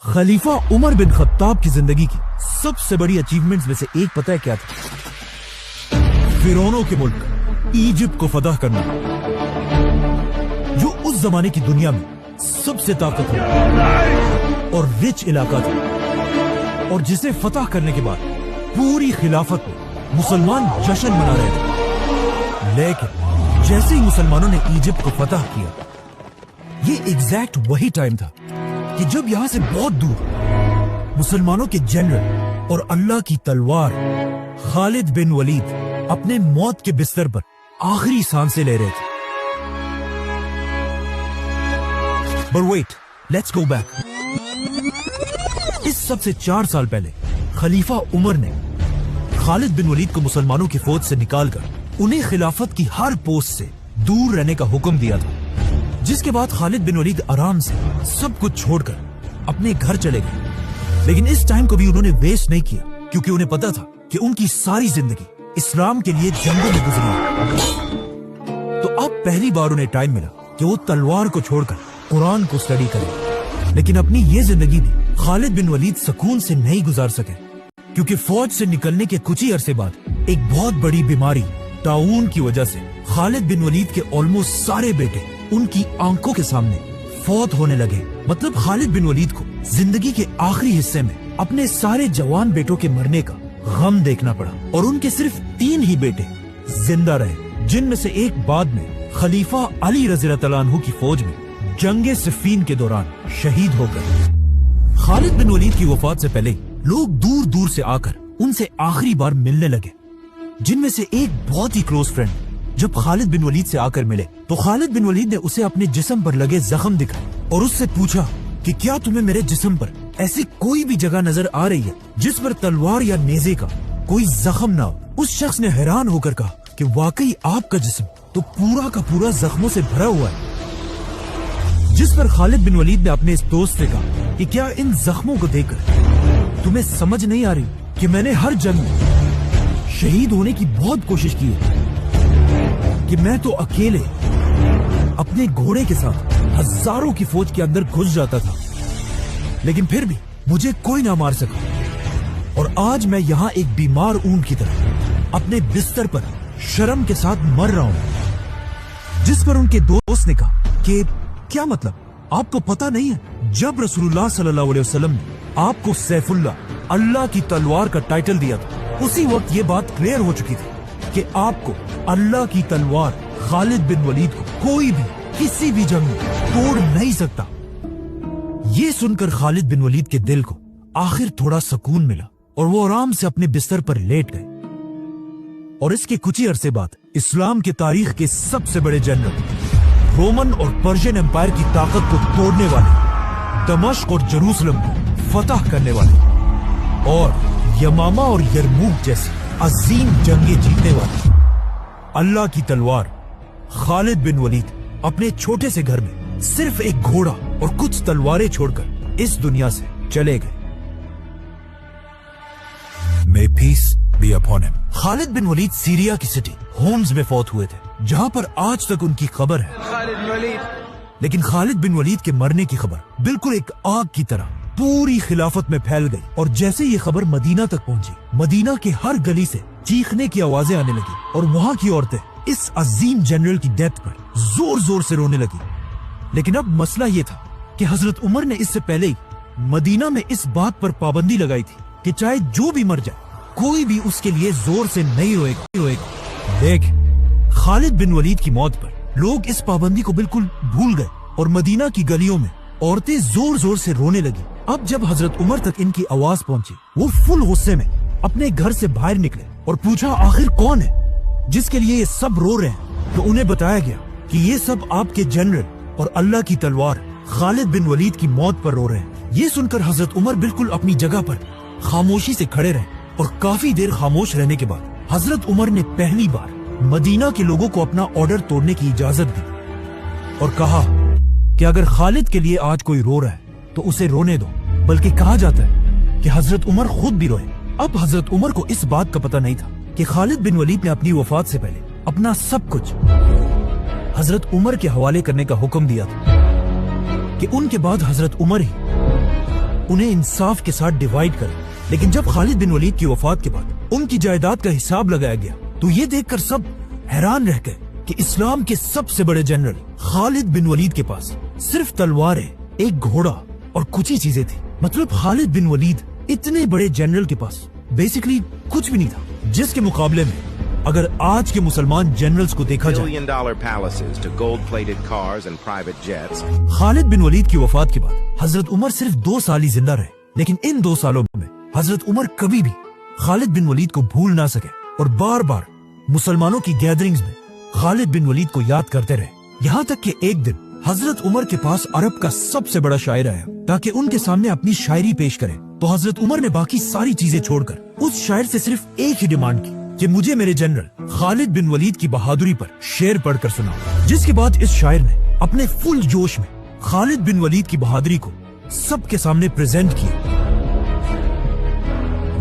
खलीफा Umar bin Khattab की जिंदगी की सबसे बड़ी अचीवमेंट्स में से एक पता है क्या था? फिरौनों के मुल्क इजिप्ट को फतह करना, जो उस जमाने की दुनिया में सबसे ताकतवर और रिच इलाका था, और जिसे फतह करने के बाद पूरी खिलाफत में मुसलमान जश्न मना रहे थे। लेकिन जैसे ही मुसलमानों ने इजिप्ट को फतह किया, ये एग्जैक्ट वही टाइम था कि जब यहां से बहुत दूर मुसलमानों के जनरल और अल्लाह की तलवार खालिद बिन वलीद अपने मौत के बिस्तर पर आखिरी सांसें ले रहे थे। But wait, let's go back. इस सब से 4 साल पहले खलीफा उमर ने खालिद बिन वलीद को मुसलमानों की फौज से निकालकर उन्हें खिलाफत की हर पोस्ट से दूर रहने का हुक्म दिया था, जिसके बाद खालिद बिन वलीद आराम से सब कुछ छोड़कर अपने घर चले गए। लेकिन इस टाइम को भी उन्होंने वेस्ट नहीं किया, क्योंकि उन्हें पता था कि उनकी सारी जिंदगी इस्लाम के लिए जंगों में गुजरी है। तो अब पहली बार उन्हें टाइम मिला कि वो तलवार को छोड़कर कुरान को स्टडी करें। लेकिन अपनी ये जिंदगी भी खालिद बिन वलीद सुकून से नहीं गुजार सके, क्योंकि फौज से निकलने के कुछ ही अरसे बाद एक बहुत बड़ी बीमारी ताउन की वजह से खालिद बिन वलीद के ऑलमोस्ट सारे बेटे उनकी आंखों के सामने फौत होने लगे। मतलब खालिद बिन वलीद को जिंदगी के आखिरी हिस्से में अपने सारे जवान बेटों के मरने का गम देखना पड़ा, और उनके सिर्फ 3 ही बेटे जिंदा रहे, जिनमें से एक बाद में खलीफा अली रज़ियल्लाहु अन्हु की फौज में जंगे सिफ़ीन के दौरान शहीद हो गए। खालिद बिन वलीद की वफात से पहले लोग दूर दूर से आकर उनसे आखिरी बार मिलने लगे, जिनमें से एक बहुत ही क्लोज फ्रेंड जब खालिद बिन वलीद से आकर मिले तो खालिद बिन वलीद ने उसे अपने जिस्म पर लगे जख्म दिखाए और उससे पूछा कि क्या तुम्हें मेरे जिस्म पर ऐसी कोई भी जगह नजर आ रही है जिस पर तलवार या नेज़े का कोई जख्म ना हो। उस शख्स ने हैरान होकर कहा कि वाकई आपका जिस्म तो पूरा का पूरा जख्मों से भरा हुआ है। जिस पर खालिद बिन वलीद ने अपने इस दोस्त से कहा कि क्या इन जख्मों को देखकर तुम्हें समझ नहीं आ रही कि मैंने हर जंग में शहीद होने की बहुत कोशिश की है, कि मैं तो अकेले अपने घोड़े के साथ हजारों की फौज के अंदर घुस जाता था, लेकिन फिर भी मुझे कोई ना मार सका, और आज मैं यहाँ एक बीमार ऊंट की तरह अपने बिस्तर पर शर्म के साथ मर रहा हूँ। जिस पर उनके दोस्त ने कहा कि क्या मतलब, आपको पता नहीं है जब रसूलुल्लाह सल्लल्लाहु अलैहि वसल्लम ने आपको सैफुल्लाह, अल्लाह की तलवार का टाइटल दिया था, उसी वक्त ये बात क्लियर हो चुकी थी कि आपको अल्लाह की तलवार खालिद बिन वलीद को कोई भी किसी भी जंग में तोड़ नहीं सकता। ये सुनकर खालिद बिन वलीद के दिल को आखिर थोड़ा सुकून मिला और वो आराम से अपने बिस्तर पर लेट गए। और इसके कुछ ही अरसे बाद इस्लाम के तारीख के सबसे बड़े जनरल, रोमन और पर्शियन एम्पायर की ताकत को तोड़ने वाले, दमिश्क और जेरूसलम को फतह करने वाले और यमामा और यरमूक जैसी अजीम जंगें जीतने वाले अल्लाह की तलवार खालिद बिन वलीद अपने छोटे से घर में सिर्फ एक घोड़ा और कुछ तलवारें छोड़कर इस दुनिया से चले गए। May peace be upon him. Khalid bin Walid Syria की सिटी होम्स में फौत हुए थे, जहां पर आज तक उनकी खबर है। लेकिन खालिद बिन वलीद के मरने की खबर बिल्कुल एक आग की तरह पूरी खिलाफत में फैल गई, और जैसे ये खबर मदीना तक पहुंची, मदीना के हर गली से चीखने की आवाजें आने लगी, और वहां की औरतें इस अजीम जनरल की डेथ पर जोर जोर से रोने लगी। लेकिन अब मसला ये था कि हजरत उमर ने इससे पहले ही मदीना में इस बात पर पाबंदी लगाई थी कि चाहे जो भी मर जाए, कोई भी उसके लिए जोर से नहीं रोएगा। देख, खालिद बिन वलीद की मौत पर लोग इस पाबंदी को बिल्कुल भूल गए, और मदीना की गलियों में औरतें जोर जोर से रोने लगी। अब जब हजरत उमर तक इनकी आवाज पहुंची, वो फुल गुस्से में अपने घर से बाहर निकले और पूछा आखिर कौन है जिसके लिए ये सब रो रहे हैं। तो उन्हें बताया गया कि ये सब आपके जनरल और अल्लाह की तलवार खालिद बिन वलीद की मौत पर रो रहे हैं। ये सुनकर हजरत उमर बिल्कुल अपनी जगह पर खामोशी से खड़े रहे, और काफी देर खामोश रहने के बाद हजरत उमर ने पहली बार मदीना के लोगों को अपना ऑर्डर तोड़ने की इजाजत दी और कहा कि अगर खालिद के लिए आज कोई रो रहा है तो उसे रोने दो। बल्कि कहा जाता है कि हजरत उमर खुद भी रोए। अब हजरत उमर को इस बात का पता नहीं था कि खालिद बिन वलीद ने अपनी वफात से पहले अपना सब कुछ हजरत उमर के हवाले करने का हुक्म दिया था, कि उनके बाद हजरत उमर ही انہیں انصاف کے ساتھ ڈیوائیڈ کریں. لیکن جب خالد بن ولید کی وفات کے بعد ان کی جائیداد کا حساب لگایا گیا تو یہ دیکھ کر سب حیران رہ گئے کہ اسلام کے سب سے بڑے جنرل خالد بن ولید کے پاس صرف تلواریں، ایک گھوڑا اور کچھ ہی چیزیں تھی. مطلب خالد بن ولید اتنے بڑے جنرل کے پاس بیسیکلی کچھ بھی نہیں تھا، جس کے مقابلے میں اگر آج کے مسلمان جنرلز کو دیکھا جائے. خالد بن ولید کی وفات کے بعد حضرت عمر صرف 2 سال ہی زندہ رہے، لیکن ان 2 سالوں میں حضرت عمر کبھی بھی خالد بن ولید کو بھول نہ سکے اور بار بار مسلمانوں کی گیدرنگز میں خالد بن ولید کو یاد کرتے رہے. یہاں تک کہ ایک دن حضرت عمر کے پاس عرب کا سب سے بڑا شاعر آیا تاکہ ان کے سامنے اپنی شاعری پیش کرے، تو حضرت عمر نے باقی ساری چیزیں چھوڑ کر اس شاعر سے صرف ایک ہی ڈیمانڈ کی کہ مجھے میرے جنرل خالد بن ولید کی بہادری پر شعر پڑھ کر سنا. جس کے بعد اس شاعر نے اپنے فل جوش میں خالد بن ولید کی بہادری کو سب کے سامنے پریزنٹ کیا.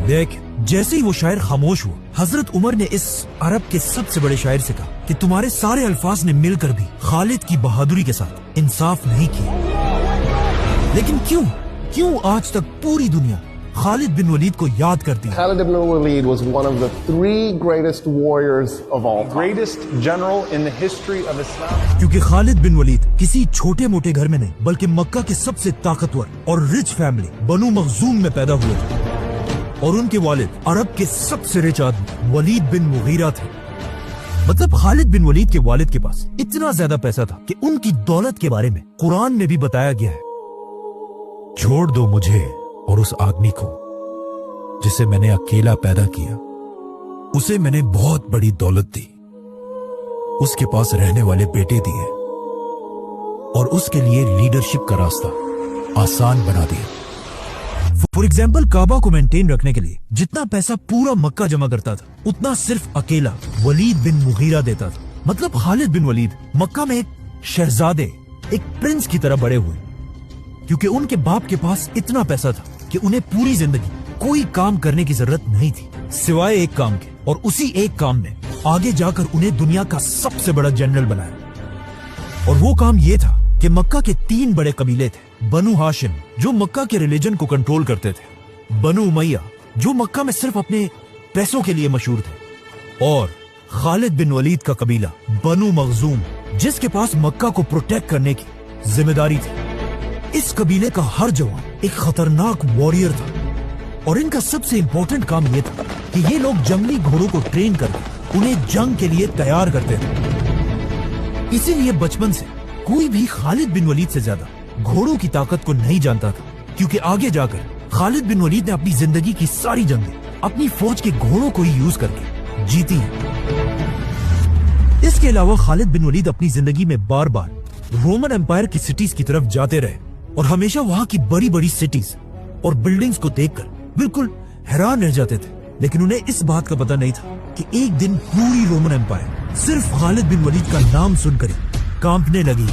دیکھ جیسے ہی وہ شاعر خاموش ہوا، حضرت عمر نے اس عرب کے سب سے بڑے شاعر سے کہا کہ تمہارے سارے الفاظ نے مل کر بھی خالد کی بہادری کے ساتھ انصاف نہیں کیا. لیکن کیوں آج تک پوری دنیا خالد بن ولید کو یاد کرتی ہے؟ Khalid ibn Walid was one of the 3 greatest warriors of all time. Greatest general in the history of Islam. کیونکہ خالد بن ولید کسی چھوٹے موٹے گھر میں نہیں بلکہ مکہ کے سب سے طاقتور اور رچ فیملی بنو مخزوم میں پیدا ہوئے تھے، اور ان کے والد عرب کے سب سے رچ آدمی ولید بن مغیرہ تھے. مطلب خالد بن ولید کے والد کے پاس اتنا زیادہ پیسہ تھا کہ ان کی دولت کے بارے میں قرآن میں بھی بتایا گیا ہے، چھوڑ دو مجھے اور اس آدمی کو جسے میں نے اکیلا پیدا کیا، اسے میں نے بہت بڑی دولت دی، اس کے پاس رہنے والے بیٹے دیے اور اس کے لیے لیڈرشپ کا راستہ آسان بنا دیا. فور ایگزامپل کعبہ کو مینٹین رکھنے کے لیے جتنا پیسہ پورا مکہ جمع کرتا تھا اتنا صرف اکیلا ولید بن مغیرہ دیتا تھا. مطلب خالد بن ولید مکہ میں ایک شہزادے، ایک پرنس کی طرح بڑے ہوئے، کیونکہ ان کے باپ کے پاس اتنا پیسہ تھا کہ انہیں پوری زندگی کوئی کام کرنے کی ضرورت نہیں تھی سوائے ایک کام کے، اور اسی ایک کام نے آگے جا کر انہیں دنیا کا سب سے بڑا جنرل بنایا. اور وہ کام یہ تھا کہ مکہ کے 3 بڑے قبیلے تھے. بنو ہاشم جو مکہ کے ریلیجن کو کنٹرول کرتے تھے، بنو امیہ جو مکہ میں صرف اپنے پیسوں کے لیے مشہور تھے، اور خالد بن ولید کا قبیلہ بنو مخزوم جس کے پاس مکہ کو پروٹیکٹ کرنے کی ذمہ داری تھی. اس قبیلے کا ہر جوان ایک خطرناک واریر تھا، اور ان کا سب سے امپورٹنٹ کام یہ تھا کہ یہ لوگ جنگلی گھوڑوں کو ٹرین کر کے انہیں جنگ کے لیے تیار کرتے تھے. اسی لیے بچپن سے کوئی بھی خالد بن ولید سے زیادہ گھوڑوں کی طاقت کو نہیں جانتا تھا، کیونکہ آگے جا کر خالد بن ولید نے اپنی زندگی کی ساری جنگیں اپنی فوج کے گھوڑوں کو ہی یوز کر کے جیتی ہیں. اس کے علاوہ خالد بن ولید اپنی زندگی میں بار بار رومن امپائر کی سٹیز کی طرف جاتے رہے، اور ہمیشہ وہاں کی بڑی بڑی سٹیز اور بلڈنگز کو دیکھ کر بالکل حیران رہ جاتے تھے. لیکن انہیں اس بات کا پتہ نہیں تھا کہ ایک دن پوری رومن امپائر صرف خالد بن ولید کا نام سن کر ہی کانپنے لگی.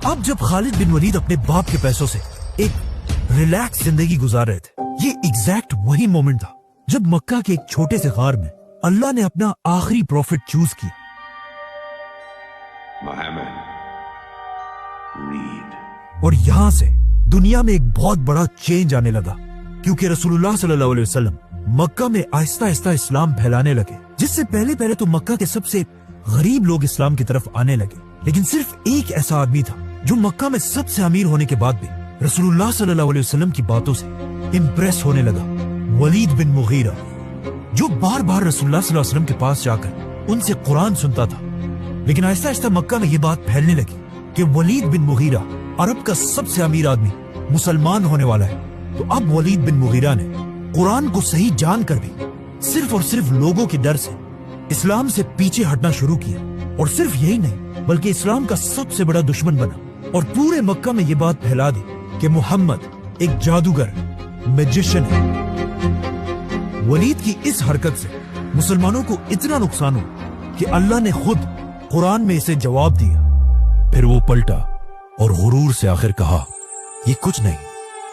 اب جب خالد بن ولید اپنے باپ کے پیسوں سے ایک ریلیکس زندگی گزار رہے تھے، یہ ایگزیکٹ وہی مومنٹ تھا جب مکہ کے ایک چھوٹے سے غار میں اللہ نے اپنا آخری پروفٹ چوز کیا. اور یہاں سے دنیا میں ایک بہت بڑا چینج آنے لگا، کیونکہ رسول اللہ صلی اللہ علیہ وسلم مکہ میں آہستہ آہستہ اسلام پھیلانے لگے، جس سے پہلے تو مکہ کے سب سے غریب لوگ اسلام کی طرف آنے لگے. لیکن صرف ایک ایسا آدمی تھا جو مکہ میں سب سے امیر ہونے کے بعد بھی رسول اللہ صلی اللہ علیہ وسلم کی باتوں سے امپریس ہونے لگا، ولید بن مغیرہ، جو بار بار رسول اللہ صلی اللہ علیہ وسلم کے پاس جا کر ان سے قرآن سنتا تھا. لیکن آہستہ آہستہ مکہ میں یہ بات پھیلنے لگی کہ ولید بن مغیرہ عرب کا سب سے امیر آدمی مسلمان ہونے والا ہے. تو اب ولید بن مغیرہ نے قرآن کو صحیح جان کر بھی صرف اور صرف لوگوں کے ڈر سے اسلام سے پیچھے ہٹنا شروع کیا. اور صرف یہی نہیں بلکہ اسلام کا سب سے بڑا دشمن بنا، اور پورے مکہ میں یہ بات پھیلا دی کہ محمد ایک جادوگر، میجیشن ہے. ولید کی اس حرکت سے مسلمانوں کو اتنا نقصان ہوا کہ اللہ نے خود قرآن میں اسے جواب دیا. پھر وہ پلٹا اور غرور سے آخر کہا، یہ کچھ نہیں،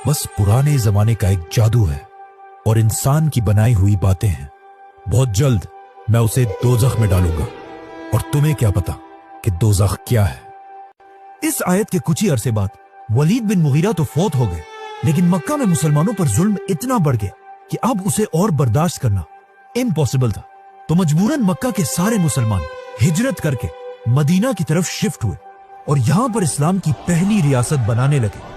بس پرانے زمانے کا ایک جادو ہے اور انسان کی بنائی ہوئی باتیں ہیں. بہت جلد میں اسے دوزخ میں ڈالوں گا، اور تمہیں کیا پتا کہ دوزخ کیا ہے. اس آیت کے کچھ ہی عرصے بعد ولید بن مغیرہ تو فوت ہو گئے، लेकिन मक्का में मुसलमानों पर जुल्म इतना बढ़ गया कि अब उसे और बर्दाश्त करना इम्पॉसिबल था। तो मजबूरन मक्का के सारे मुसलमान हिजरत करके मदीना की तरफ शिफ्ट हुए और यहाँ पर इस्लाम की पहली रियासत बनाने लगे।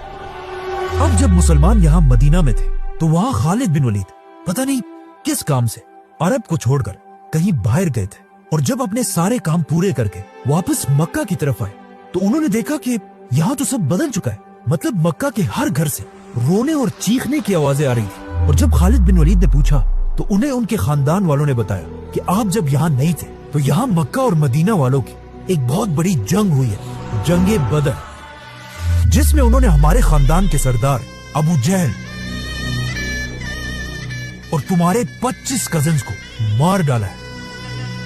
अब जब मुसलमान यहाँ मदीना में थे तो वहाँ खालिद बिन वलीद पता नहीं किस काम से अरब को छोड़कर कहीं बाहर गए थे, और जब अपने सारे काम पूरे करके वापस मक्का की तरफ आए तो उन्होंने देखा कि यहाँ तो सब बदल चुका है। मतलब मक्का के हर घर से रोने और चीखने की आवाजें आ रही थी। और जब खालिद बिन वलीद ने पूछा तो उन्हें उनके खानदान वालों ने बताया कि आप जब यहाँ नहीं थे तो यहाँ मक्का और मदीना वालों की एक बहुत बड़ी जंग हुई है, जंगे बदर, जिसमें उन्होंने हमारे खानदान के सरदार अबू जहल और तुम्हारे 25 कजिन्स को मार डाला है।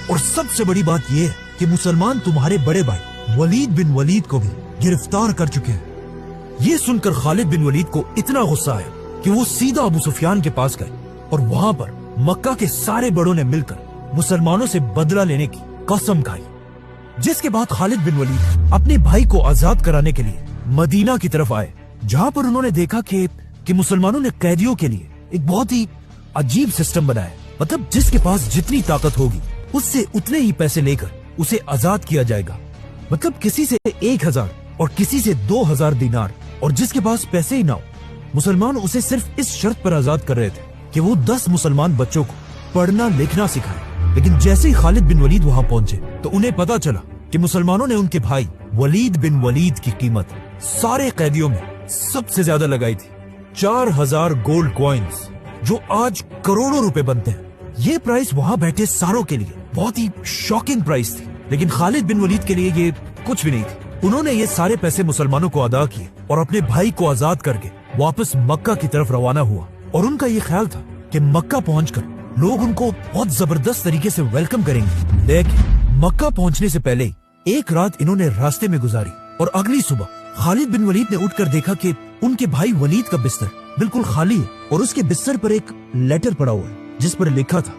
और सबसे बड़ी बात यह है कि मुसलमान तुम्हारे बड़े भाई वलीद बिन वलीद को भी गिरफ्तार कर चुके हैं। ये सुनकर खालिद बिन वलीद को इतना गुस्सा आया कि वो सीधा अबू सुफियान के पास गए और वहां पर मक्का के सारे बड़ों ने मिलकर मुसलमानों से बदला लेने की कसम खाई। जिसके बाद खालिद बिन वलीद अपने भाई को आजाद कराने के लिए मदीना की तरफ आए, जहां पर उन्होंने देखा कि मुसलमानों ने कैदियों के लिए एक बहुत ही अजीब सिस्टम बनाया। मतलब जिसके पास जितनी ताकत होगी उससे उतने ही पैसे लेकर उसे आजाद किया जाएगा। मतलब किसी से 1000 और किसी से 2000 दिनार, और जिसके पास पैसे ही ना हो मुसलमान उसे सिर्फ इस शर्त पर आजाद कर रहे थे कि वो 10 मुसलमान बच्चों को पढ़ना लिखना सिखाए। लेकिन जैसे ही खालिद बिन वलीद वहां पहुंचे तो उन्हें पता चला कि मुसलमानों ने उनके भाई वलीद बिन वलीद की कीमत सारे कैदियों में सबसे ज्यादा लगाई थी, 4000 गोल्ड कॉइन्स, जो आज करोड़ों रुपए बनते हैं। ये प्राइस वहां बैठे सारों के लिए बहुत ही शॉकिंग प्राइस थी, लेकिन खालिद बिन वलीद के लिए ये कुछ भी नहीं थी। उन्होंने ये सारे पैसे मुसलमानों को अदा किए और अपने भाई को आजाद करके वापस मक्का की तरफ रवाना हुआ। और उनका ये ख्याल था कि मक्का पहुंचकर लोग उनको बहुत जबरदस्त तरीके से वेलकम करेंगे। लेकिन मक्का पहुंचने से पहले एक रात इन्होंने रास्ते में गुजारी और अगली सुबह खालिद बिन वलीद ने उठकर देखा कि उनके भाई वलीद का बिस्तर बिल्कुल खाली है और उसके बिस्तर पर एक लेटर पड़ा हुआ है जिस पर लिखा था,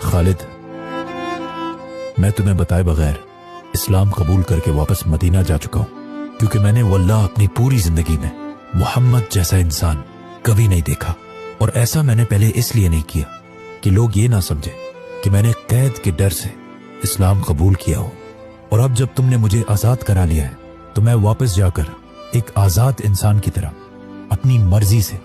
खालिद, मैं तुम्हें बताए बगैर इस्लाम कबूल करके वापस मदीना जा चुका हूँ, क्योंकि मैंने वल्लाह अपनी पूरी जिंदगी में मोहम्मद जैसा इंसान कभी नहीं देखा। और ऐसा मैंने पहले इसलिए नहीं किया कि लोग ये ना समझे कि मैंने कैद के डर से इस्लाम कबूल किया हो। और अब जब तुमने मुझे आजाद करा लिया है तो मैं वापस जाकर एक आजाद इंसान की तरह अपनी मर्जी से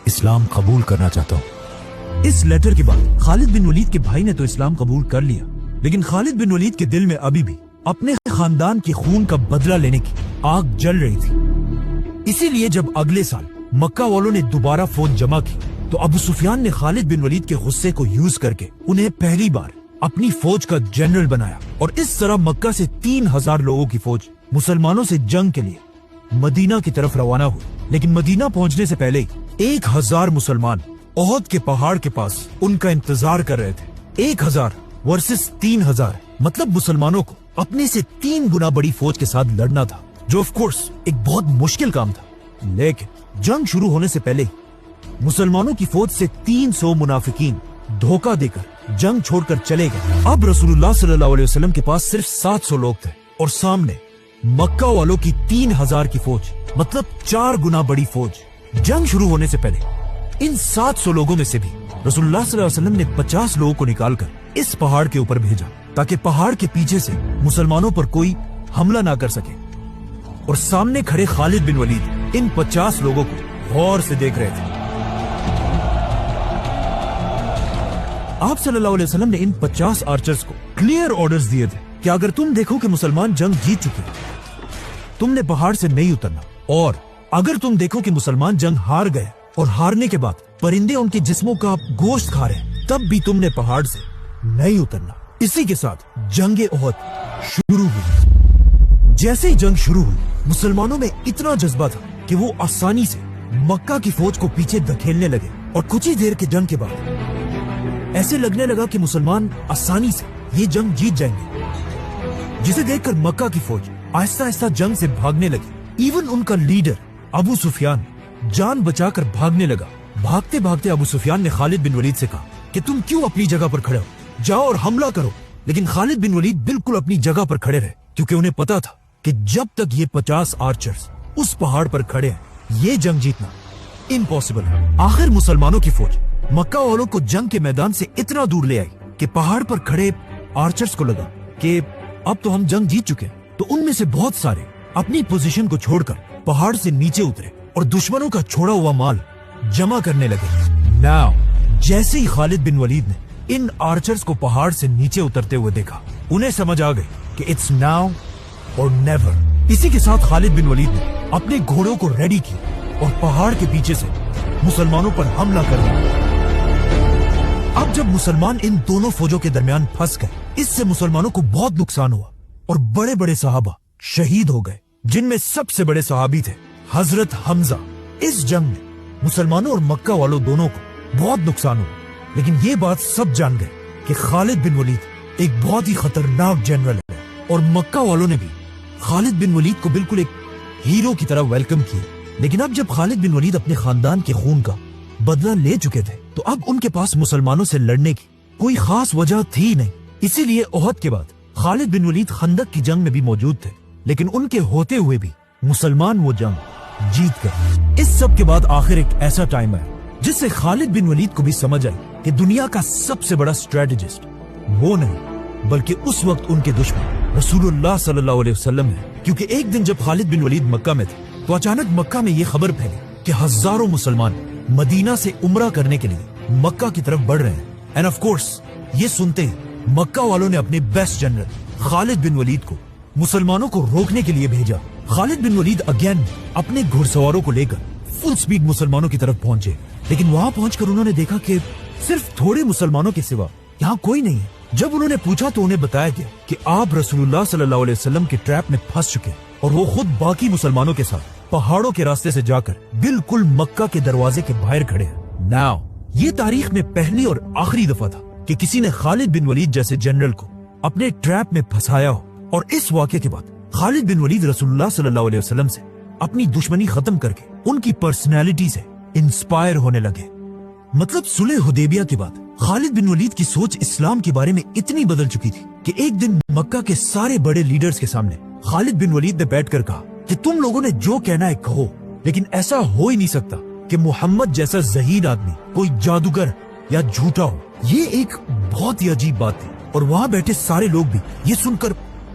इस्लाम कबूल करना चाहता हूँ। इस लेटर के बाद खालिद बिन वलीद के भाई ने तो इस्लाम कबूल कर लिया, लेकिन खालिद बिन वलीद के दिल में अभी भी अपने खानदान के खून का बदला लेने की आग जल रही थी। इसीलिए जब अगले साल मक्का वालों ने दोबारा फौज जमा की तो अबू सुफियान ने खालिद बिन वलीद के गुस्से को यूज करके उन्हें पहली बार अपनी फौज का जनरल बनाया। और इस तरह मक्का से 3000 लोगों की फौज मुसलमानों से जंग के लिए मदीना की तरफ रवाना हुई। लेकिन मदीना पहुंचने से पहले 1000 मुसलमान ओहद के पहाड़ के पास उनका इंतजार कर रहे थे। 1000 वर्सेस 3000, मतलब मुसलमानों को अपने से 3 गुना बड़ी फौज के साथ लड़ना था, जो ऑफ कोर्स एक बहुत मुश्किल काम था। लेकिन जंग शुरू होने से पहले मुसलमानों की फौज से 300 मुनाफिकीन धोखा देकर जंग छोड़कर चले गए। अब रसूलुल्लाह सल्लल्लाहु अलैहि वसल्लम के पास सिर्फ 700 लोग थे और सामने मक्का वालों की 3000 की फौज, मतलब 4 गुना बड़ी फौज। जंग शुरू होने से पहले इन 700 लोगों में से भी रसूलुल्लाह सल्लल्लाहु अलैहि वसल्लम ने 50 लोगों को निकालकर इस पहाड़ के ऊपर भेजा ताकि पहाड़ के पीछे से मुसलमानों पर कोई हमला ना कर सके। और सामने खड़े खालिद बिन वलीद इन 50 लोगों को गौर से देख रहे थे। आप सल्लल्लाहु अलैहि वसल्लम ने इन 50 आर्चर्स को क्लियर ऑर्डर्स दिए थे कि अगर तुम देखो कि मुसलमान जंग जीत चुके तुमने पहाड़ से नहीं उतरना, और अगर तुम देखो कि मुसलमान जंग हार गए और हारने के बाद परिंदे उनके जिस्मों का गोश्त खा रहे, तब भी तुमने पहाड़ से नहीं उतरना। इसी के साथ जंगे ओहद शुरू हुई। जैसे ही जंग शुरू हुई मुसलमानों में इतना जज्बा था कि वो आसानी से मक्का की फौज को पीछे धकेलने लगे। और कुछ ही देर के जंग के बाद ऐसे लगने लगा कि मुसलमान आसानी से ये जंग जीत जाएंगे, जिसे देखकर मक्का की फौज आहिस्ता आहिस्ता जंग से भागने लगी। इवन उनका लीडर अबू सुफियान जान बचाकर भागने लगा। भागते भागते अबू सुफियान ने खालिद बिन वलीद से कहा कि तुम क्यों अपनी जगह पर खड़े हो, जाओ और हमला करो। लेकिन खालिद बिन वलीद बिल्कुल अपनी जगह पर खड़े रहे, क्योंकि उन्हें पता था कि जब तक ये 50 आर्चर्स उस पहाड़ पर खड़े हैं ये जंग जीतना इम्पॉसिबल है। आखिर मुसलमानों की फौज मक्का वालों को जंग के मैदान से इतना दूर ले आई कि पहाड़ पर खड़े आर्चर्स को लगा कि अब तो हम जंग जीत चुके हैं। तो उनमें से बहुत सारे अपनी पोजीशन को छोड़कर पहाड़ से नीचे उतरे और दुश्मनों का छोड़ा हुआ माल जमा करने लगे। नाउ जैसे ही खालिद बिन वलीद ने इन आर्चर्स को पहाड़ से नीचे उतरते हुए देखा, उन्हें समझ आ गई कि इट्स नाउ और नेवर। इसी के साथ खालिद बिन वलीद ने अपने घोड़ों को रेडी किया और पहाड़ के पीछे से मुसलमानों पर हमला कर दिया। अब जब मुसलमान इन दोनों फौजों के दरमियान फंस गए, इससे मुसलमानों को बहुत नुकसान हुआ और बड़े बड़े सहाबा शहीद हो गए, जिनमें सबसे बड़े सहाबी थे हजरत हमजा। इस जंग में मुसलमानों और मक्का वालों दोनों को बहुत नुकसान हुआ, लेकिन ये बात सब जान गए कि खालिद बिन वलीद एक बहुत ही खतरनाक जनरल है और मक्का वालों ने भी खालिद बिन वलीद को बिल्कुल एक हीरो की तरह वेलकम किया। लेकिन अब जब खालिद बिन वलीद अपने खानदान के खून का बदला ले चुके थे, तो अब उनके पास मुसलमानों से लड़ने की कोई खास वजह थी नहीं। इसीलिए ओहद के बाद खालिद बिन वलीद खंदक की जंग में भी मौजूद थे, लेकिन उनके होते हुए भी मुसलमान वो जंग जीत गए। इस सब के बाद आखिर एक ऐसा टाइम आया जिससे खालिद बिन वलीद को भी समझ आई कि दुनिया का सबसे बड़ा स्ट्रेटेजिस्ट वो नहीं बल्कि उस वक्त उनके दुश्मन रसूलुल्लाह सल्लल्लाहु अलैहि वसल्लम है। क्योंकि एक दिन जब खालिद बिन वलीद मक्का में थे, तो अचानक मक्का में ये खबर फैली कि हजारों मुसलमान मदीना से उम्रा करने के लिए मक्का की तरफ बढ़ रहे हैं। एंड ऑफ कोर्स ये सुनते ही मक्का वालों ने अपने best general Khalid bin Waleed को मुसलमानों को रोकने के लिए भेजा। खालिद बिन वलीद अगेन अपने घुड़सवारों को लेकर फुल स्पीड मुसलमानों की तरफ पहुंचे, लेकिन वहां पहुंचकर उन्होंने देखा कि सिर्फ थोड़े मुसलमानों के सिवा यहाँ कोई नहीं है। जब उन्होंने पूछा तो उन्हें बताया गया कि आप रसूलुल्लाह सल्लल्लाहु अलैहि वसल्लम के ट्रैप में फंस चुके और वो खुद बाकी मुसलमानों के साथ पहाड़ों के रास्ते से जाकर बिल्कुल मक्का के दरवाजे के बाहर खड़े हैं। नाउ ये तारीख में पहली और आखिरी दफा था कि किसी ने खालिद बिन वलीद जैसे जनरल को अपने ट्रैप में फंसाया हो। और इस वाक़े के बाद खालिद बिन वलीद रसूलुल्लाह सल्लल्लाहु अलैहि वसल्लम से अपनी दुश्मनी खत्म करके उनकी पर्सनैलिटी से इंस्पायर होने लगे। मतलब सुलह हुदैबिया के बाद खालिद बिन वलीद की सोच इस्लाम के बारे में इतनी बदल चुकी थी कि एक दिन मक्का के सारे बड़े लीडर्स के सामने खालिद बिन वलीद ने बैठकर कहा कि तुम लोगों ने जो कहना है कहो, लेकिन ऐसा हो ही नहीं सकता कि मोहम्मद जैसा ज़हीद आदमी कोई जादूगर या झूठा हो। ये एक बहुत ही अजीब बात थी और वहाँ बैठे सारे लोग भी ये सुनकर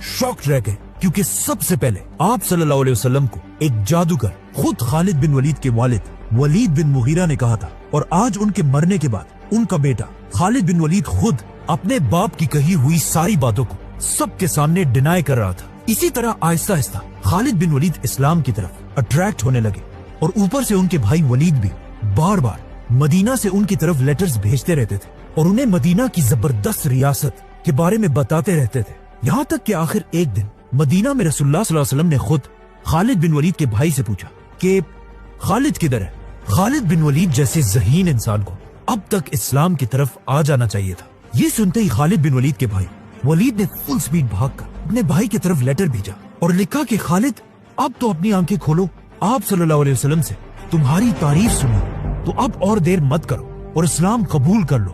शॉक्ड रह गए, क्योंकि सबसे पहले आप सल्लल्लाहु अलैहि वसल्लम को एक जादूगर खुद खालिद बिन वलीद के वालिद वलीद बिन मुगीरा ने कहा था, और आज उनके मरने के बाद उनका बेटा खालिद बिन वलीद खुद अपने बाप की कही हुई सारी बातों को सबके सामने डिनाई कर रहा था। इसी तरह आहिस्ता आहिस्ता खालिद बिन वलीद इस्लाम की तरफ अट्रैक्ट होने लगे और ऊपर से उनके भाई वलीद भी बार बार मदीना से उनकी तरफ लेटर्स भेजते रहते थे और उन्हें मदीना की जबरदस्त रियासत के बारे में बताते रहते थे। यहाँ तक कि आखिर एक दिन मदीना में रसूलुल्लाह सल्लल्लाहु अलैहि वसल्लम ने खुद खालिद बिन वलीद के भाई से पूछा कि खालिद किधर है। खालिद बिन वलीद जैसे ज़हीन इंसान को अब तक इस्लाम की तरफ आ जाना चाहिए था। ये सुनते ही खालिद बिन वलीद के भाई वलीद ने फुल स्पीड भागकर अपने भाई की तरफ लेटर भेजा और लिखा कि खालिद अब तो अपनी आंखें खोलो, आप सल्लल्लाहु अलैहि वसल्लम से तुम्हारी तारीफ सुनी, तो अब और देर मत करो और इस्लाम कबूल कर लो।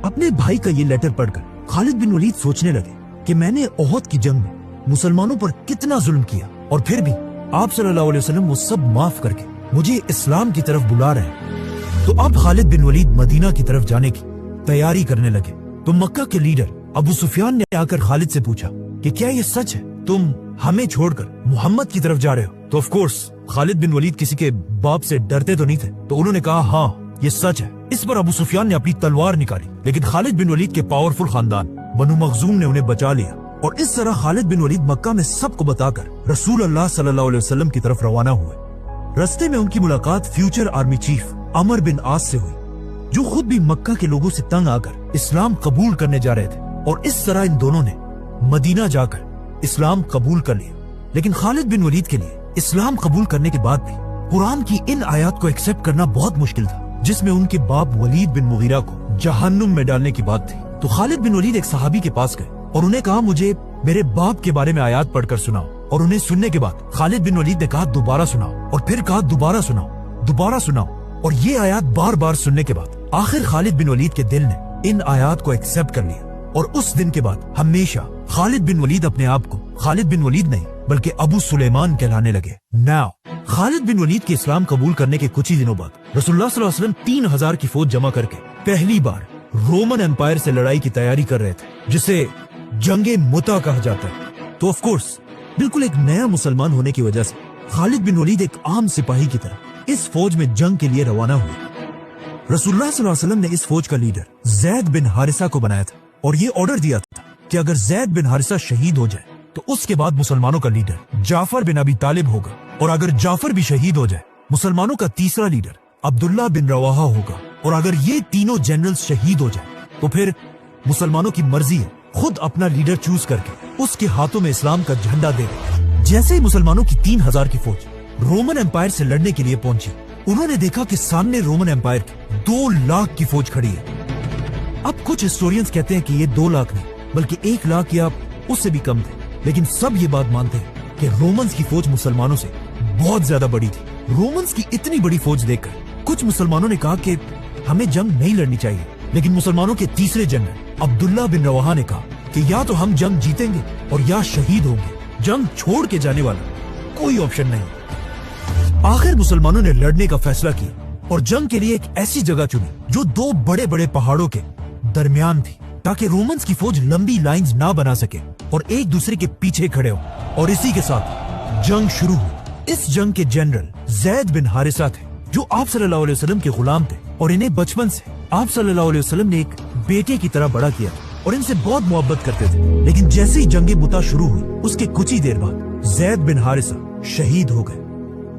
अपने भाई का ये लेटर पढ़कर खालिद बिन वलीद सोचने लगे कि मैंने ओहद की जंग में मुसलमानों पर कितना जुल्म किया और फिर भी आप सल्लल्लाहु अलैहि वसल्लम वो सब माफ करके मुझे इस्लाम की तरफ बुला रहे हैं। तो अब खालिद बिन वलीद मदीना की तरफ जाने की तैयारी करने लगे। तो मक्का के लीडर अबू सुफियान ने आकर खालिद से पूछा कि क्या ये सच है, तुम हमें छोड़कर मोहम्मद की तरफ जा रहे हो? तो of course Khalid bin Waleed किसी के बाप से डरते तो नहीं थे, तो उन्होंने कहा हाँ ये सच है। इस पर अबू सुफियान ने अपनी तलवार निकाली, लेकिन खालिद बिन वलीद के पावरफुल खानदान बनु मखजूम ने उन्हें बचा लिया और इस तरह खालिद बिन वलीद मक्का में सबको बताकर रसूल अल्लाह सल्लल्लाहु अलैहि वसल्लम की तरफ रवाना हुए। रास्ते में उनकी मुलाकात फ्यूचर आर्मी चीफ अमर बिन आस से हुई, जो खुद भी मक्का के लोगों से तंग आकर इस्लाम कबूल करने जा रहे थे और इस तरह इन दोनों ने मदीना जाकर इस्लाम कबूल कर लिया। लेकिन खालिद बिन वलीद के लिए इस्लाम कबूल करने के बाद भी कुरान की इन आयत को एक्सेप्ट करना बहुत मुश्किल था, जिसमें उनके बाप वलीद बिन मुगीरा को जहन्नुम में डालने की बात थी। तो खालिद बिन वलीद एक सहाबी के पास गए और उन्हें कहा मुझे मेरे बाप के बारे में आयत पढ़कर सुनाओ। और उन्हें सुनने के बाद खालिद बिन वलीद ने कहा दोबारा सुनाओ, और फिर कहा दोबारा सुनाओ, दोबारा सुनाओ। और ये आयत बार बार सुनने के बाद आखिर खालिद बिन वलीद के दिल ने इन आयत को एक्सेप्ट कर लिया और उस दिन के बाद हमेशा खालिद बिन वलीद अपने आप को खालिद बिन वलीद नहीं बल्कि अबू सुलेमान कहलाने लगे। नाउ खालिद बिन वलीद के इस्लाम कबूल करने के कुछ ही दिनों बाद रसूलुल्लाह सल्लल्लाहु अलैहि वसल्लम 3000 की फौज जमा करके पहली बार रोमन एम्पायर से लड़ाई की तैयारी कर रहे थे, जिसे जंगे मुता कहा जाता है। तो ऑफ कोर्स बिल्कुल एक नया मुसलमान होने की वजह से खालिद बिन वलीद एक आम सिपाही की तरह इस फौज में जंग के लिए रवाना हुए। रसूलुल्लाह सल्लल्लाहु अलैहि वसल्लम ने इस फौज का लीडर ज़ैद बिन हारिसा को बनाया था और ये ऑर्डर दिया था कि अगर ज़ैद बिन हारिसा शहीद हो जाए तो उसके बाद मुसलमानों का लीडर जाफर बिन अबी तालिब होगा, और अगर जाफर भी शहीद हो जाए मुसलमानों का तीसरा लीडर अब्दुल्ला बिन रवाहा होगा, और अगर ये तीनों जनरल्स शहीद हो जाए तो फिर मुसलमानों की मर्जी है खुद अपना लीडर चूज करके उसके हाथों में इस्लाम का झंडा दे दे। जैसे ही मुसलमानों की 3000 की फौज रोमन एम्पायर से लड़ने के लिए पहुंची, उन्होंने देखा कि सामने रोमन एम्पायर की 2 लाख की फौज खड़ी है। अब कुछ हिस्टोरियंस कहते हैं कि ये 2 लाख नहीं बल्कि 1 लाख या उससे भी कम थे, लेकिन सब ये बात मानते हैं कि रोमन्स की फौज मुसलमानों से बहुत ज्यादा बड़ी थी। रोमन्स की इतनी बड़ी फौज देखकर कुछ मुसलमानों ने कहा कि हमें जंग नहीं लड़नी चाहिए, लेकिन मुसलमानों के तीसरे जनरल अब्दुल्ला बिन रवाहा ने कहा कि या तो हम जंग जीतेंगे और या शहीद होंगे, जंग छोड़ के जाने वाला कोई ऑप्शन नहीं। आखिर मुसलमानों ने लड़ने का फैसला किया और जंग के लिए एक ऐसी जगह चुनी जो 2 बड़े बड़े पहाड़ों के दरमियान थी, ताकि रोमन्स की फौज लंबी लाइंस ना बना सके और एक दूसरे के पीछे खड़े हो। और इसी के साथ जंग शुरू हुई। इस जंग के जनरल ज़ैद बिन हारिसा थे, जो आप सल्लल्लाहु अलैहि वसल्लम के गुलाम थे, और इन्हें बचपन से आप सल्लल्लाहु अलैहि वसल्लम ने एक बेटे की तरह बड़ा किया और इनसे बहुत मोहब्बत करते थे। लेकिन जैसे ही जंगे मुता शुरू हुई, उसके कुछ ही देर बाद ज़ैद बिन हारिसा शहीद हो गए।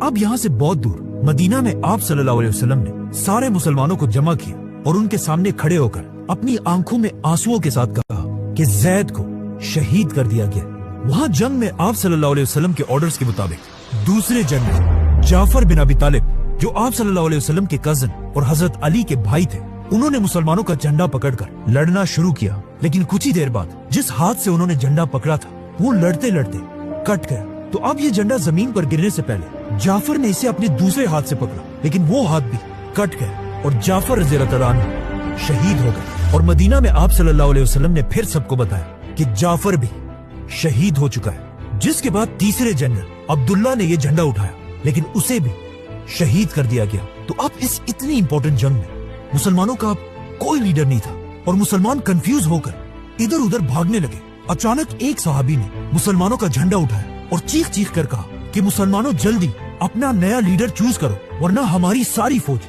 अब यहाँ से बहुत दूर मदीना में आप सल्लल्लाहु अलैहि वसल्लम ने सारे मुसलमानों को जमा किया और उनके सामने खड़े होकर अपनी आंखों में आंसुओं के साथ कहा कि ज़ैद को शहीद कर दिया गया। वहाँ जंग में आप सल्लल्लाहु अलैहि वसल्लम के ऑर्डर्स के मुताबिक दूसरे जनरल जाफर बिन अबी तालिब, जो आप सल्लल्लाहु अलैहि वसल्लम के कजन और हजरत अली के भाई थे, उन्होंने मुसलमानों का झंडा पकड़कर लड़ना शुरू किया। लेकिन कुछ ही देर बाद जिस हाथ से उन्होंने झंडा पकड़ा था वो लड़ते लड़ते कट गया। तो अब ये झंडा जमीन पर गिरने से पहले जाफर ने इसे अपने दूसरे हाथ से पकड़ा, लेकिन वो हाथ भी कट गया और जाफर रज़ियल्लाहु अन्हु शहीद हो गए। और मदीना में आप सल्लल्लाहु अलैहि वसल्लम ने फिर सबको बताया कि जाफर भी शहीद हो चुका है। जिसके बाद तीसरे जनरल अब्दुल्ला ने ये झंडा उठाया, लेकिन उसे भी शहीद कर दिया गया। तो अब इस इतनी इंपॉर्टेंट जंग में मुसलमानों का कोई लीडर नहीं था और मुसलमान कंफ्यूज होकर इधर उधर भागने लगे। अचानक एक सहाबी ने मुसलमानों का झंडा उठाया और चीख चीख कर कहा कि मुसलमानों जल्दी अपना नया लीडर चूज करो, वरना हमारी सारी फौज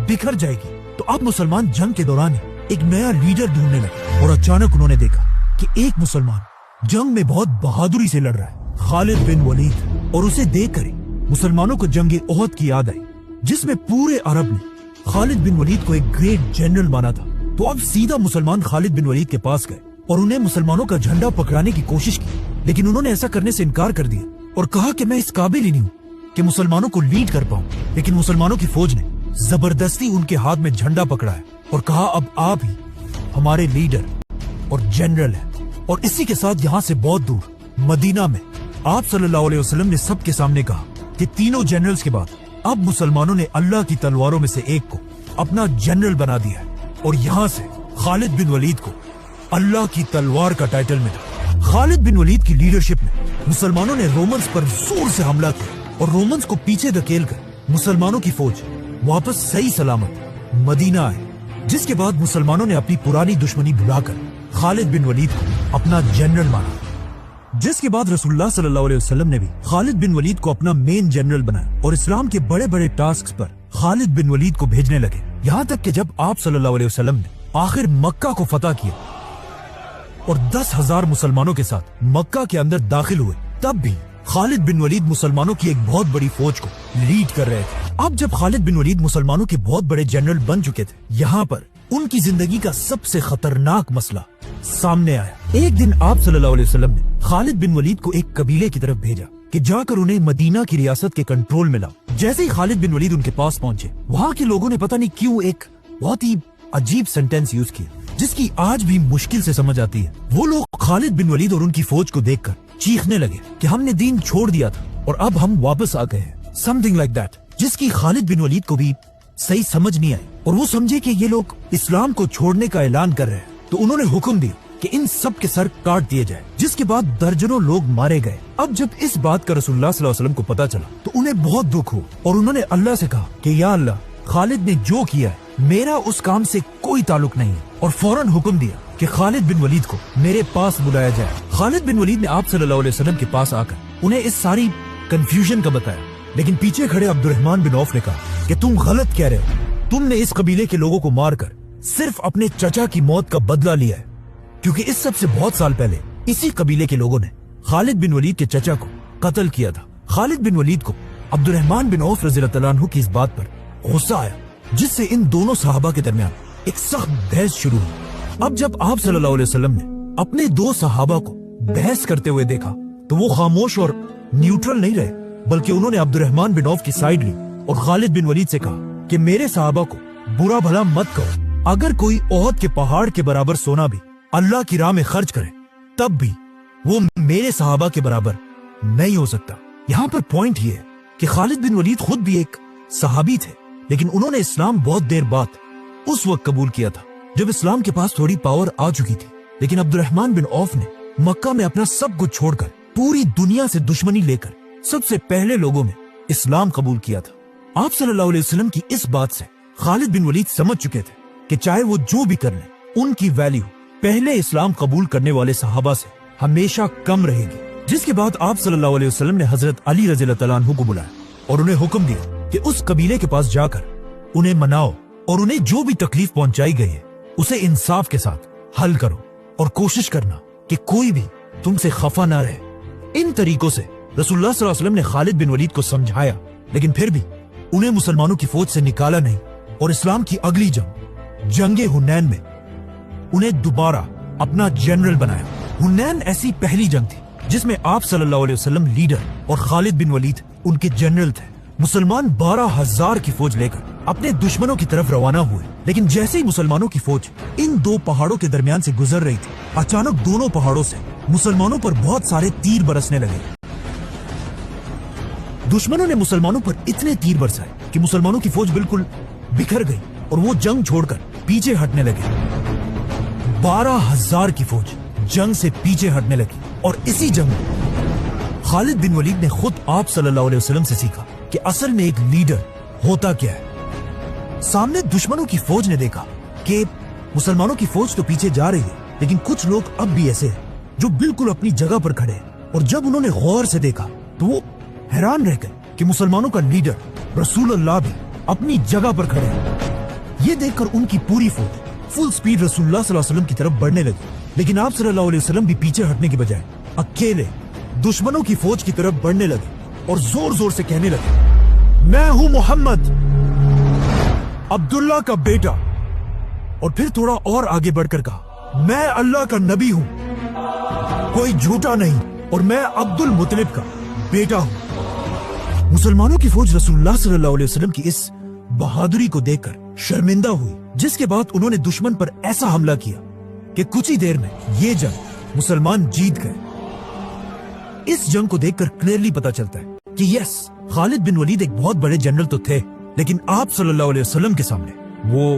बिखर जाएगी। तो अब मुसलमान जंग के दौरान एक नया लीडर ढूंढने लगे और अचानक उन्होंने देखा कि एक मुसलमान जंग में बहुत बहादुरी से लड़ रहा है, खालिद बिन वलीद। और उसे देखकर ही मुसलमानों को जंग ओहद की याद आई, जिसमें पूरे अरब ने खालिद बिन वलीद को एक ग्रेट जनरल माना था। तो अब सीधा मुसलमान खालिद बिन वलीद के पास गए और उन्हें मुसलमानों का झंडा पकड़ाने की कोशिश की, लेकिन उन्होंने ऐसा करने से इनकार कर दिया और कहा कि मैं इस काबिल ही नहीं हूँ कि मुसलमानों को लीड कर पाऊं। लेकिन मुसलमानों की फौज ने जबरदस्ती उनके हाथ में झंडा पकड़ाया और कहा अब आप ही हमारे लीडर और जनरल हैं। और इसी के साथ यहाँ से बहुत दूर मदीना में आप सल्लल्लाहु अलैहि वसल्लम ने सबके सामने कहा कि तीनों जनरल्स के बाद अब मुसलमानों ने अल्लाह की तलवारों में से एक को अपना जनरल बना दिया है। और यहाँ से खालिद बिन वलीद को अल्लाह की तलवार का टाइटल मिला। खालिद बिन वलीद की लीडरशिप में मुसलमानों ने रोमन्स पर जोर से हमला किया और रोमन्स को पीछे धकेलकर मुसलमानों की फौज वापस सही सलामत मदीना आए। जिसके बाद मुसलमानों ने अपनी पुरानी दुश्मनी भुलाकर खालिद बिन वलीद को अपना जनरल माना। जिसके बाद रसूलुल्लाह सल्लल्लाहु अलैहि वसल्लम ने भी खालिद बिन वलीद को अपना मेन जनरल बनाया और इस्लाम के बड़े बड़े टास्क पर खालिद बिन वलीद को भेजने लगे। यहाँ तक कि जब आप सल्लल्लाहु अलैहि वसल्लम ने आखिर मक्का को फतह किया और 10,000 मुसलमानों के साथ मक्का के अंदर दाखिल हुए, तब भी खालिद बिन वलीद मुसलमानों की एक बहुत बड़ी फौज को लीड कर रहे थे। अब जब खालिद बिन वलीद मुसलमानों के बहुत बड़े जनरल बन चुके थे, यहाँ पर उनकी जिंदगी का सबसे खतरनाक मसला सामने आया। एक दिन आप सल्लल्लाहु अलैहि वसल्लम ने खालिद बिन वलीद को एक कबीले की तरफ भेजा कि जाकर उन्हें मदीना की रियासत के कंट्रोल में लाओ। जैसे ही खालिद बिन वलीद उनके पास पहुंचे, वहाँ के लोगों ने पता नहीं क्यों एक बहुत ही अजीब सेंटेंस यूज किया, जिसकी आज भी मुश्किल से समझ आती है। वो लोग खालिद बिन वलीद और उनकी फौज को देखकर चीखने लगे कि हमने दीन छोड़ दिया था और अब हम वापस आ गए हैं, समथिंग लाइक दैट, जिसकी खालिद बिन वलीद को भी सही समझ नहीं आई और वो समझे कि ये लोग इस्लाम को छोड़ने का ऐलान कर रहे हैं। तो उन्होंने हुक्म दिया کہ ان سب کے سر کاٹ دیے جائے، جس کے بعد درجنوں لوگ مارے گئے۔ اب جب اس بات کا رسول اللہ صلی اللہ علیہ وسلم کو پتا چلا تو انہیں بہت دکھ ہوا اور انہوں نے اللہ سے کہا کہ یا اللہ، خالد نے جو کیا ہے میرا اس کام سے کوئی تعلق نہیں ہے، اور فوراً حکم دیا کہ خالد بن ولید کو میرے پاس بلایا جائے۔ خالد بن ولید نے آپ صلی اللہ علیہ وسلم کے پاس آ کر انہیں اس ساری کنفیوژن کا بتایا، لیکن پیچھے کھڑے عبد الرحمن بن عوف نے کہا کہ تم غلط کہہ رہے ہو، تم نے اس قبیلے کے لوگوں کو مار کر صرف اپنے چچا کی موت کا بدلہ لیا ہے، کیونکہ اس سب سے بہت سال پہلے اسی قبیلے کے لوگوں نے خالد بن ولید کے چچا کو قتل کیا تھا۔ خالد بن ولید کو عبد الرحمن بن عوف رضی اللہ عنہ کی اس بات پر غصہ آیا، جس سے ان دونوں صحابہ کے درمیان ایک سخت بحث شروع ہوئی۔ اب جب آپ صلی اللہ علیہ وسلم نے اپنے دو صحابہ کو بحث کرتے ہوئے دیکھا تو وہ خاموش اور نیوٹرل نہیں رہے، بلکہ انہوں نے عبد الرحمن بن عوف کی سائیڈ لی اور خالد بن ولید سے کہا کہ میرے صحابہ کو برا بھلا مت کہو، اگر کوئی احد کے پہاڑ کے برابر سونا بھی اللہ کی راہ میں خرچ کرے تب بھی وہ میرے صحابہ کے برابر نہیں ہو سکتا۔ یہاں پر پوائنٹ یہ ہے کہ خالد بن ولید خود بھی ایک صحابی تھے، لیکن انہوں نے اسلام بہت دیر بعد اس وقت قبول کیا تھا جب اسلام کے پاس تھوڑی پاور آ چکی تھی، لیکن عبد الرحمن بن عوف نے مکہ میں اپنا سب کچھ چھوڑ کر پوری دنیا سے دشمنی لے کر سب سے پہلے لوگوں میں اسلام قبول کیا تھا۔ آپ صلی اللہ علیہ وسلم کی اس بات سے خالد بن ولید سمجھ چکے تھے کہ چاہے وہ جو بھی کر لیں، ان کی ویلیو پہلے اسلام قبول کرنے والے صحابہ سے ہمیشہ کم رہے گی، جس کے بعد آپ صلی اللہ علیہ وسلم نے حضرت علی رضی اللہ عنہ کو بلایا اور انہیں حکم دیا کہ اس قبیلے کے پاس جا کر انہیں مناؤ اور انہیں جو بھی تکلیف پہنچائی گئی ہے اسے انصاف کے ساتھ حل کرو، اور کوشش کرنا کہ کوئی بھی تم سے خفا نہ رہے۔ ان طریقوں سے رسول اللہ صلی اللہ علیہ وسلم نے خالد بن ولید کو سمجھایا، لیکن پھر بھی انہیں مسلمانوں کی فوج سے نکالا نہیں، اور اسلام کی اگلی جنگ حنین میں انہیں دوبارہ اپنا جنرل بنایا۔ حنین ایسی پہلی جنگ تھی جس میں آپ صلی اللہ علیہ وسلم لیڈر اور خالد بن ولید ان کے جنرل تھے۔ مسلمان 12,000 کی فوج لے کر اپنے دشمنوں کی طرف روانہ ہوئے، لیکن جیسے ہی مسلمانوں کی فوج ان دو پہاڑوں کے درمیان سے گزر رہی تھی، اچانک دونوں پہاڑوں سے مسلمانوں پر بہت سارے تیر برسنے لگے۔ دشمنوں نے مسلمانوں پر اتنے تیر برسائے کہ مسلمانوں کی فوج بالکل بکھر گئی اور وہ جنگ چھوڑ کر پیچھے ہٹنے لگے۔ 12,000 کی فوج جنگ سے پیچھے ہٹنے لگی، اور اسی جنگ میں خالد بن ولید نے خود آپ صلی اللہ علیہ وسلم سے سیکھا کہ اصل میں ایک لیڈر ہوتا کیا ہے۔ سامنے دشمنوں کی فوج نے دیکھا کہ مسلمانوں کی فوج تو پیچھے جا رہی ہے، لیکن کچھ لوگ اب بھی ایسے ہیں جو بالکل اپنی جگہ پر کھڑے ہیں، اور جب انہوں نے غور سے دیکھا تو وہ حیران رہ گئے کہ مسلمانوں کا لیڈر رسول اللہ بھی اپنی جگہ پر کھڑے ہیں۔ یہ دیکھ کر ان کی پوری فوج فل سپیڈ رسول اللہ صلی اللہ علیہ وسلم کی طرف بڑھنے لگی، لیکن آپ صلی اللہ علیہ وسلم بھی پیچھے ہٹنے کی بجائے اکیلے دشمنوں کی فوج کی طرف بڑھنے لگے اور زور زور سے کہنے لگے، میں ہوں محمد، عبداللہ کا بیٹا، اور پھر تھوڑا اور آگے بڑھ کر کہا، میں اللہ کا نبی ہوں، کوئی جھوٹا نہیں، اور میں عبد المطلب کا بیٹا ہوں۔ مسلمانوں کی فوج رسول اللہ صلی اللہ علیہ وسلم کی اس بہادری کو دیکھ کر شرمندہ ہوئی، جس کے بعد انہوں نے دشمن پر ایسا حملہ کیا کہ کچھ ہی دیر میں یہ جنگ مسلمان جیت گئے۔ اس جنگ کو دیکھ کر کلیئرلی پتا چلتا ہے کہ یس، خالد بن ولید ایک بہت بڑے جنرل تو تھے، لیکن آپ صلی اللہ علیہ وسلم کے سامنے وہ،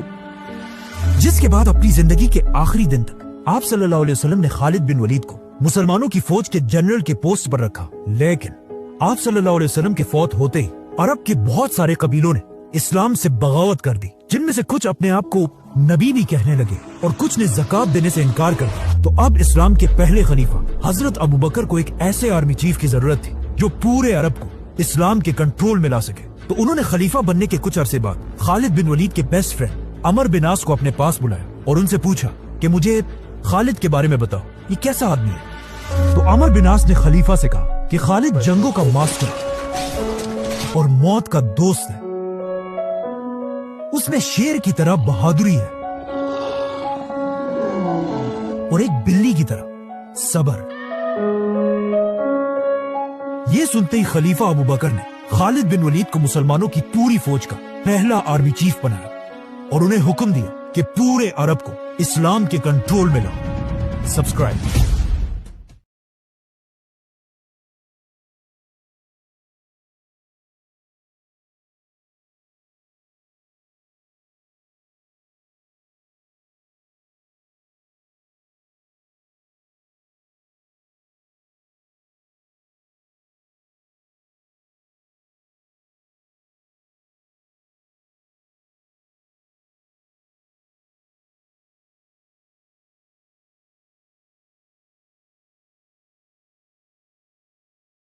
جس کے بعد اپنی زندگی کے آخری دن تک آپ صلی اللہ علیہ وسلم نے خالد بن ولید کو مسلمانوں کی فوج کے جنرل کے پوسٹ پر رکھا، لیکن آپ صلی اللہ علیہ وسلم کے فوت ہوتے ہی عرب کے بہت سارے قبیلوں نے اسلام سے بغاوت کر دی، جن میں سے کچھ اپنے آپ کو نبی بھی کہنے لگے اور کچھ نے زکات دینے سے انکار کر دیا۔ تو اب اسلام کے پہلے خلیفہ حضرت ابو بکر کو ایک ایسے آرمی چیف کی ضرورت تھی جو پورے عرب کو اسلام کے کنٹرول میں لا سکے۔ تو انہوں نے خلیفہ بننے کے کچھ عرصے بعد خالد بن ولید کے بیسٹ فرینڈ عمر بن عاص کو اپنے پاس بلایا اور ان سے پوچھا کہ مجھے خالد کے بارے میں بتاؤ، یہ کیسا آدمی ہے؟ تو عمر بن عاص نے خلیفہ سے کہا کہ خالد جنگوں کا ماسٹر اور موت کا دوست ہے، اس میں شیر کی طرح بہادری ہے اور ایک بلی کی طرح صبر۔ یہ سنتے ہی خلیفہ ابو بکر نے خالد بن ولید کو مسلمانوں کی پوری فوج کا پہلا آرمی چیف بنایا اور انہیں حکم دیا کہ پورے عرب کو اسلام کے کنٹرول میں لاؤ۔ سبسکرائب